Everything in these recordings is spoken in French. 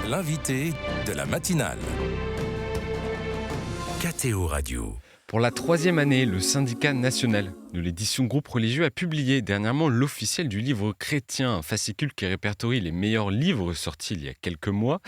L'invité de la matinale. KTO Radio. Pour la 3e année, le syndicat national de l'édition Groupe Religieux a publié dernièrement l'officiel du livre chrétien, un fascicule qui répertorie les meilleurs livres sortis il y a quelques mois.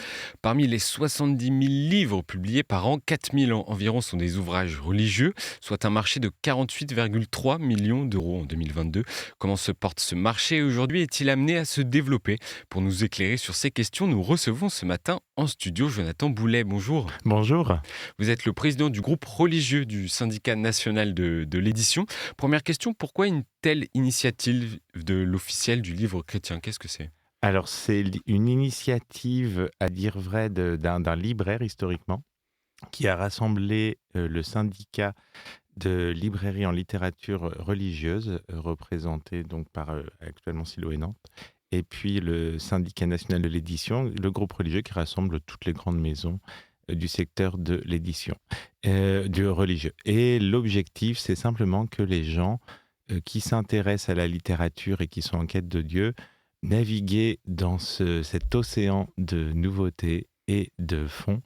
Parmi les 70 000 livres publiés par an, 4 000 environ sont des ouvrages religieux, soit un marché de 48,3 millions d'euros en 2022. Comment se porte ce marché aujourd'hui? Est-il amené à se développer? Pour nous éclairer sur ces questions, nous recevons ce matin en studio Jonathan Boulet. Bonjour. Bonjour. Vous êtes le président du groupe religieux du syndicat national de l'édition. Première question, pourquoi une telle initiative de l'officiel du livre chrétien? Qu'est-ce que c'est? Alors, c'est une initiative, à dire vrai, d'un libraire historiquement, qui a rassemblé le syndicat de librairies en littérature religieuse, représenté donc par actuellement Silo et Nantes, et puis le syndicat national de l'édition, le groupe religieux qui rassemble toutes les grandes maisons du secteur de l'édition, du religieux. Et l'objectif, c'est simplement que les gens qui s'intéressent à la littérature et qui sont en quête de Dieu, naviguer dans cet océan de nouveautés et de fonds.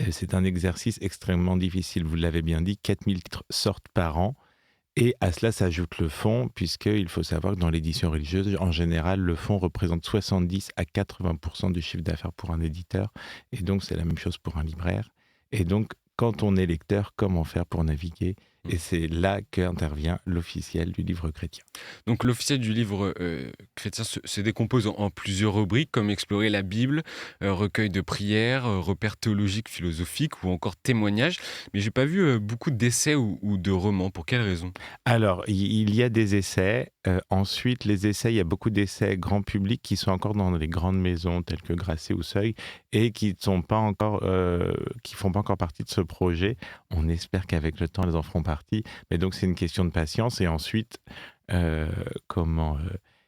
C'est un exercice extrêmement difficile, vous l'avez bien dit, 4000 titres sortent par an. Et à cela s'ajoute le fonds, puisqu'il faut savoir que dans l'édition religieuse, en général, le fonds représente 70 à 80% du chiffre d'affaires pour un éditeur. Et donc, c'est la même chose pour un libraire. Et donc, quand on est lecteur, comment faire pour naviguer? Et c'est là qu'intervient l'officiel du livre chrétien. Donc l'officiel du livre chrétien se décompose en plusieurs rubriques, comme explorer la Bible, recueil de prières, repères théologiques, philosophiques ou encore témoignages. Mais j'ai pas vu beaucoup d'essais ou de romans. Pour quelles raisons? Alors, il y a des essais. Ensuite, les essais, il y a beaucoup d'essais grand public qui sont encore dans les grandes maisons telles que Grasset ou Seuil et qui font pas encore partie de ce projet. On espère qu'avec le temps, elles en feront partie. Mais donc, c'est une question de patience. Et ensuite,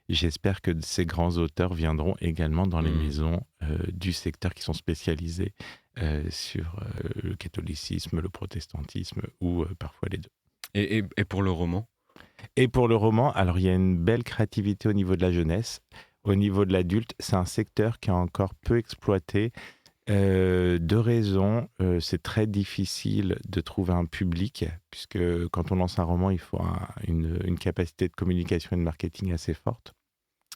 j'espère que ces grands auteurs viendront également dans les maisons du secteur qui sont spécialisées sur le catholicisme, le protestantisme ou parfois les deux. Et pour le roman? Et pour le roman, alors il y a une belle créativité au niveau de la jeunesse. Au niveau de l'adulte, c'est un secteur qui est encore peu exploité. Deux raisons. C'est très difficile de trouver un public, puisque quand on lance un roman, il faut une capacité de communication et de marketing assez forte.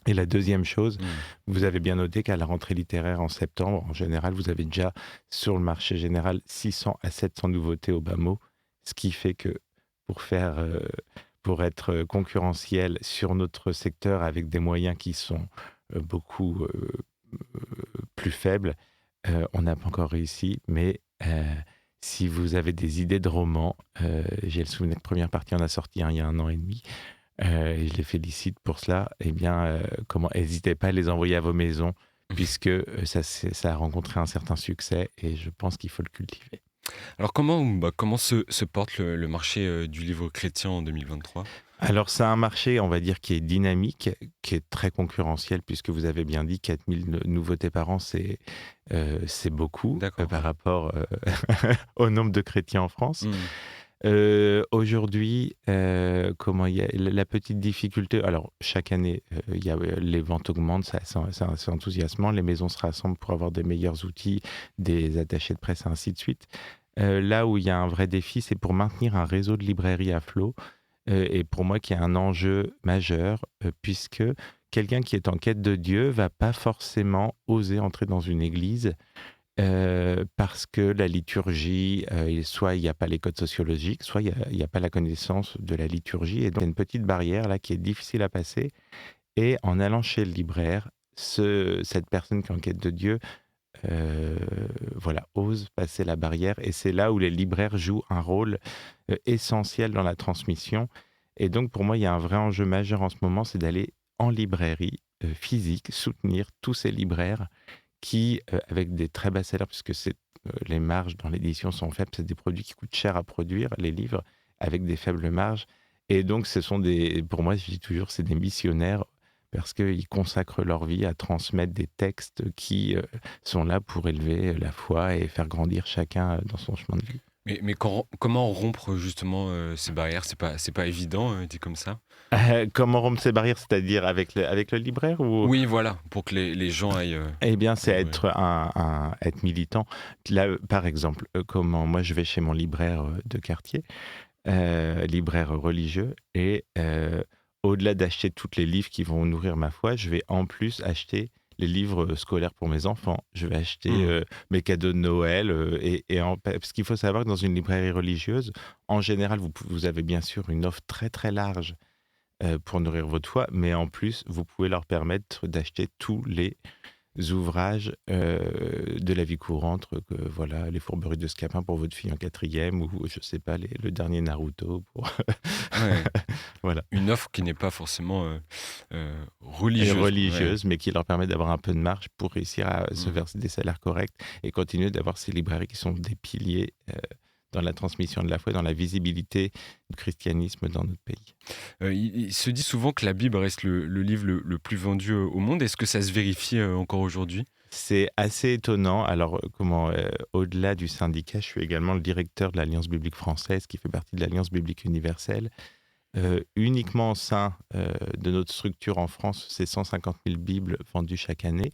Et la deuxième chose, vous avez bien noté qu'à la rentrée littéraire en septembre, en général, vous avez déjà sur le marché général 600 à 700 nouveautés au bas mot, ce qui fait que pour être concurrentiel sur notre secteur avec des moyens qui sont beaucoup plus faibles, on n'a pas encore réussi, mais si vous avez des idées de romans, j'ai le souvenir que première partie en a sorti il y a 1 an et demi, et je les félicite pour cela, n'hésitez pas à les envoyer à vos maisons, puisque ça a rencontré un certain succès, et je pense qu'il faut le cultiver. Alors comment se porte le marché du livre chrétien en 2023? Alors, c'est un marché, on va dire, qui est dynamique, qui est très concurrentiel, puisque vous avez bien dit 4000 nouveautés par an, c'est beaucoup par rapport au nombre de chrétiens en France. Aujourd'hui, il y a la petite difficulté. Alors, chaque année, les ventes augmentent, c'est assez enthousiasmant. Les maisons se rassemblent pour avoir des meilleurs outils, des attachés de presse, et ainsi de suite. Là où il y a un vrai défi, c'est pour maintenir un réseau de librairies à flot. Et pour moi, qui est un enjeu majeur, puisque quelqu'un qui est en quête de Dieu va pas forcément oser entrer dans une église parce que la liturgie, soit il n'y a pas les codes sociologiques, soit il n'y a pas la connaissance de la liturgie. Et donc, il y a une petite barrière là qui est difficile à passer. Et en allant chez le libraire, cette personne qui est en quête de Dieu, ose passer la barrière. Et c'est là où les libraires jouent un rôle essentiel dans la transmission. Et donc, pour moi, il y a un vrai enjeu majeur en ce moment, c'est d'aller en librairie physique, soutenir tous ces libraires qui, avec des très bas salaires, puisque les marges dans l'édition sont faibles, c'est des produits qui coûtent cher à produire, les livres, avec des faibles marges. Et donc, pour moi, je dis toujours, c'est des missionnaires, parce qu'ils consacrent leur vie à transmettre des textes qui sont là pour élever la foi et faire grandir chacun dans son chemin de vie. Mais comment rompre justement ces barrières? C'est pas évident, dit comme ça. Comment rompre ces barrières, c'est-à-dire avec le libraire ou? Oui, voilà, pour que les gens aillent Eh bien, c'est livrer. être militant. Là, par exemple, comment moi je vais chez mon libraire de quartier, libraire religieux, et au-delà d'acheter tous les livres qui vont nourrir ma foi, je vais en plus acheter les livres scolaires pour mes enfants. Je vais acheter Mmh. mes cadeaux de Noël parce qu'il faut savoir que dans une librairie religieuse, en général, vous avez bien sûr une offre très très large pour nourrir votre foi, mais en plus, vous pouvez leur permettre d'acheter tous les ouvrages de la vie courante, que voilà, les fourberies de Scapin pour votre fille en quatrième, ou je sais pas, le dernier Naruto pour Ouais, voilà. une offre qui n'est pas forcément Et religieuse. Ouais. religieuse, mais qui leur permet d'avoir un peu de marge pour réussir à se Mmh. verser des salaires corrects et continuer d'avoir ces librairies qui sont des piliers dans la transmission de la foi, dans la visibilité du christianisme dans notre pays. Il se dit souvent que la Bible reste le livre le plus vendu au monde. Est-ce que ça se vérifie encore aujourd'hui? C'est assez étonnant. Alors, au-delà du syndicat, je suis également le directeur de l'Alliance biblique française, qui fait partie de l'Alliance biblique universelle. Uniquement au sein de notre structure en France, c'est 150 000 Bibles vendues chaque année.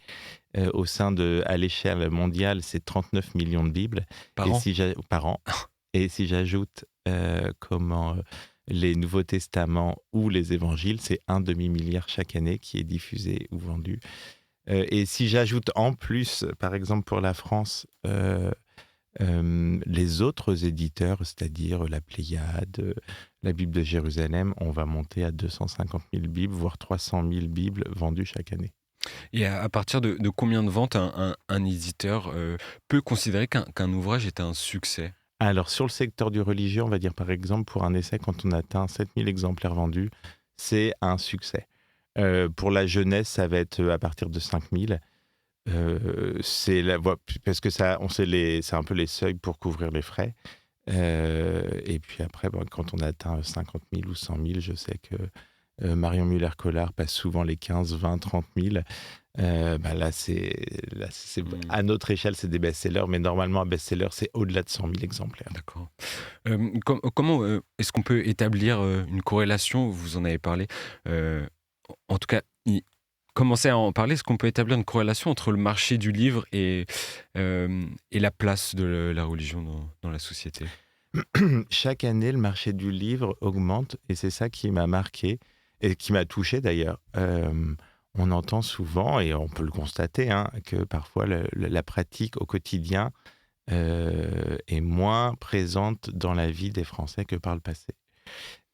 À l'échelle mondiale, c'est 39 millions de Bibles Par an? par an. Et si j'ajoute les Nouveaux Testaments ou les Évangiles, c'est un demi-milliard chaque année qui est diffusé ou vendu. Et si j'ajoute en plus, par exemple pour la France, les autres éditeurs, c'est-à-dire la Pléiade, la Bible de Jérusalem, on va monter à 250 000 Bibles, voire 300 000 Bibles vendues chaque année. Et à partir de combien de ventes un éditeur peut considérer qu'un ouvrage est un succès? Alors sur le secteur du religieux, on va dire par exemple pour un essai, quand on atteint 7000 exemplaires vendus, c'est un succès. Pour la jeunesse, ça va être à partir de 5000. C'est la voie, parce que ça, c'est un peu les seuils pour couvrir les frais. Et puis après, quand on atteint 50 000 ou 100 000, je sais que Marion Muller-Collard passe souvent les 15, 20, 30 000. Mmh, À notre échelle, c'est des best-sellers, mais normalement, un best-seller, c'est au-delà de 100 000 exemplaires. d'accord. Comment est-ce qu'on peut établir une corrélation? Vous en avez parlé. En tout cas, commencer à en parler. Est-ce qu'on peut établir une corrélation entre le marché du livre et la place de la religion dans la société? Chaque année, le marché du livre augmente et c'est ça qui m'a marqué et qui m'a touché d'ailleurs. On entend souvent, et on peut le constater, hein, que parfois la pratique au quotidien est moins présente dans la vie des Français que par le passé.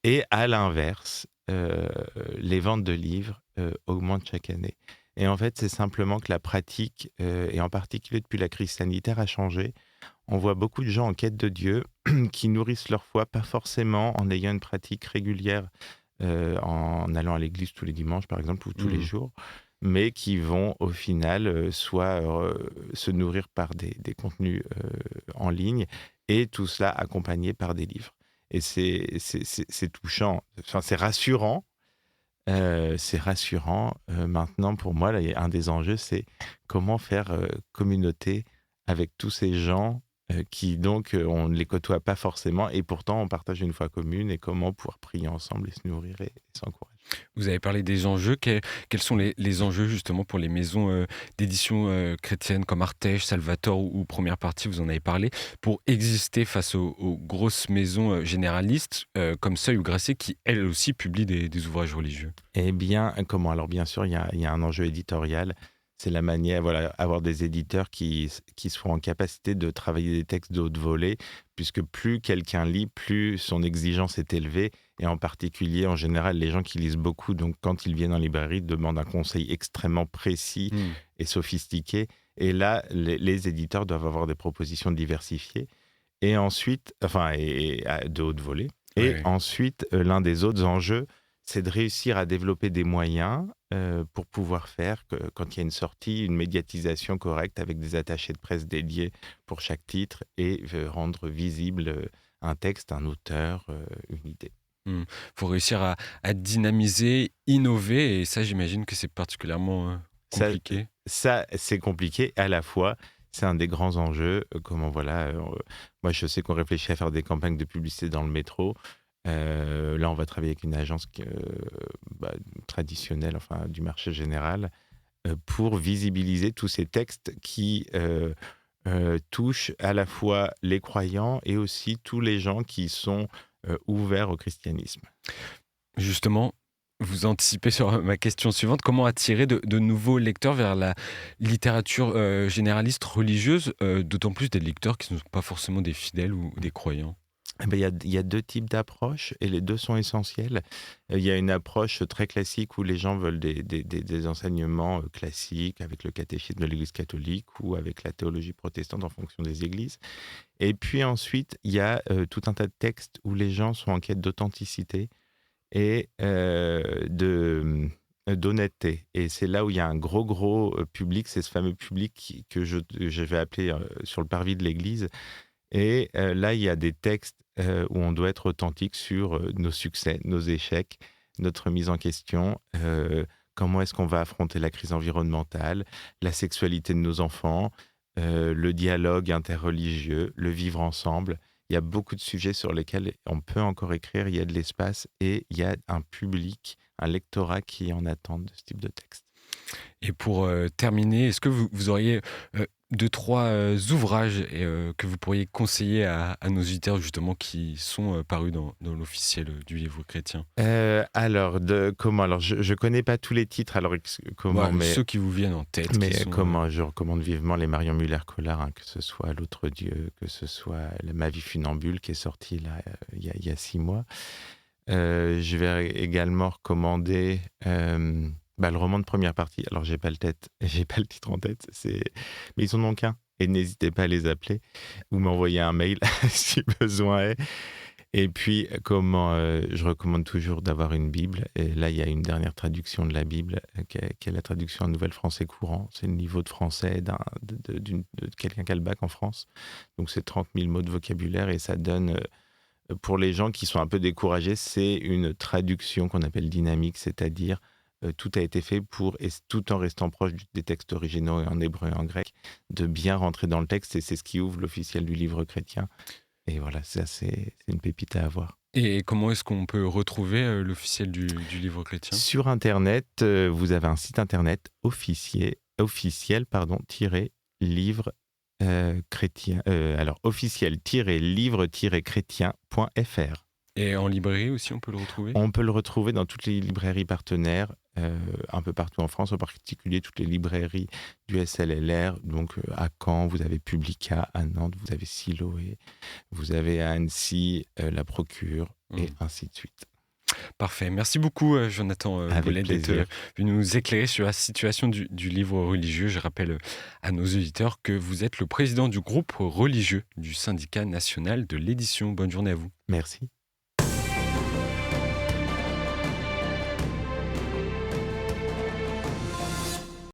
Et à l'inverse, les ventes de livres augmentent chaque année. Et en fait, c'est simplement que la pratique, et en particulier depuis la crise sanitaire, a changé. On voit beaucoup de gens en quête de Dieu qui nourrissent leur foi, pas forcément en ayant une pratique régulière, en allant à l'église tous les dimanches, par exemple, ou tous les Mmh. jours, mais qui vont au final soit se nourrir par des contenus en ligne, et tout cela accompagné par des livres. Et c'est touchant, enfin, c'est rassurant. Maintenant, pour moi, là, un des enjeux, c'est comment faire communauté avec tous ces gens qui, donc, on ne les côtoie pas forcément, et pourtant, on partage une foi commune, et comment pouvoir prier ensemble et se nourrir et s'encourager. Vous avez parlé des enjeux. Quels sont les enjeux justement pour les maisons d'édition chrétiennes comme Artege, Salvator ou Première Partie, vous en avez parlé, pour exister face aux grosses maisons généralistes comme Seuil ou Grasset qui, elles aussi, publient des ouvrages religieux? Eh bien, comment? Alors, bien sûr, il y a un enjeu éditorial. C'est la manière, voilà, avoir des éditeurs qui seront en capacité de travailler des textes de haute volée, puisque plus quelqu'un lit, plus son exigence est élevée. Et en particulier, en général, les gens qui lisent beaucoup, donc quand ils viennent en librairie, demandent un conseil extrêmement précis Hmm. et sophistiqué. Et là, les éditeurs doivent avoir des propositions diversifiées. Et ensuite, enfin, de haute volée. Ouais, Et ouais. ensuite, l'un des autres enjeux, c'est de réussir à développer des moyens pour pouvoir faire, quand il y a une sortie, une médiatisation correcte avec des attachés de presse dédiés pour chaque titre, et rendre visible un texte, un auteur, une idée. Hmm. Faut réussir à dynamiser, innover, et ça, j'imagine que c'est particulièrement Ça, compliqué. ça, c'est compliqué. À la fois, C'est un des grands enjeux. Comment voilà, moi je sais qu'on réfléchit à faire des campagnes de publicité dans le métro. Là, on va travailler avec une agence traditionnelle, enfin du marché général, pour visibiliser tous ces textes qui touchent à la fois les croyants et aussi tous les gens qui sont ouverts au christianisme. Justement, vous anticipez sur ma question suivante. Comment attirer de nouveaux lecteurs vers la littérature généraliste religieuse, d'autant plus des lecteurs qui ne sont pas forcément des fidèles ou des croyants? Eh ben, il y a 2 types d'approches et les 2 sont essentiels. Il y a une approche très classique où les gens veulent des enseignements classiques avec le catéchisme de l'Église catholique ou avec la théologie protestante en fonction des églises. Et puis ensuite, il y a tout un tas de textes où les gens sont en quête d'authenticité et d'honnêteté. Et c'est là où il y a un gros public, c'est ce fameux public que je vais appeler sur le parvis de l'Église. Et là, il y a des textes où on doit être authentique sur nos succès, nos échecs, notre mise en question, comment est-ce qu'on va affronter la crise environnementale, la sexualité de nos enfants, le dialogue interreligieux, le vivre ensemble. Il y a beaucoup de sujets sur lesquels on peut encore écrire, il y a de l'espace et il y a un public, un lectorat qui est en attente de ce type de texte. Et pour terminer, est-ce que vous auriez 2-3 ouvrages que vous pourriez conseiller à nos auditeurs justement qui sont parus dans l'officiel du livre chrétien? Alors, je connais pas tous les titres, alors comment, Ouais, ceux qui vous viennent en tête. mais qui sont, comment je recommande vivement les Marion Muller-Collard, hein, que ce soit L'autre Dieu, que ce soit Ma vie funambule qui est sortie là il y a 6 mois. Je vais également recommander le roman de première partie. Alors j'ai pas le titre en tête, mais ils sont donc un. Et n'hésitez pas à les appeler ou m'envoyer un mail si besoin est. Et puis, je recommande toujours d'avoir une Bible. Et là, il y a une dernière traduction de la Bible, qui est la traduction en Nouvelle Français courant. C'est le niveau de français de quelqu'un qui a le bac en France. Donc, c'est 30 000 mots de vocabulaire et ça donne, pour les gens qui sont un peu découragés, c'est une traduction qu'on appelle dynamique, c'est-à-dire tout a été fait pour, et tout en restant proche des textes originaux en hébreu et en grec, de bien rentrer dans le texte. Et c'est ce qui ouvre l'officiel du livre chrétien. Et voilà, ça, c'est une pépite à avoir. Et comment est-ce qu'on peut retrouver l'officiel du livre chrétien? Sur Internet, vous avez un site Internet officiel-livre chrétien. Alors, officiel-livre-chrétien.fr. Et en librairie aussi, on peut le retrouver? On peut le retrouver dans toutes les librairies partenaires, un peu partout en France, en particulier toutes les librairies du SLLR. Donc à Caen, vous avez Publica, à Nantes, vous avez Siloé, vous avez à Annecy, La Procure, et ainsi de suite. Parfait. Merci beaucoup, Jonathan Bollet, d'être venu nous éclairer sur la situation du livre religieux. Je rappelle à nos auditeurs que vous êtes le président du groupe religieux du syndicat national de l'édition. Bonne journée à vous. Merci.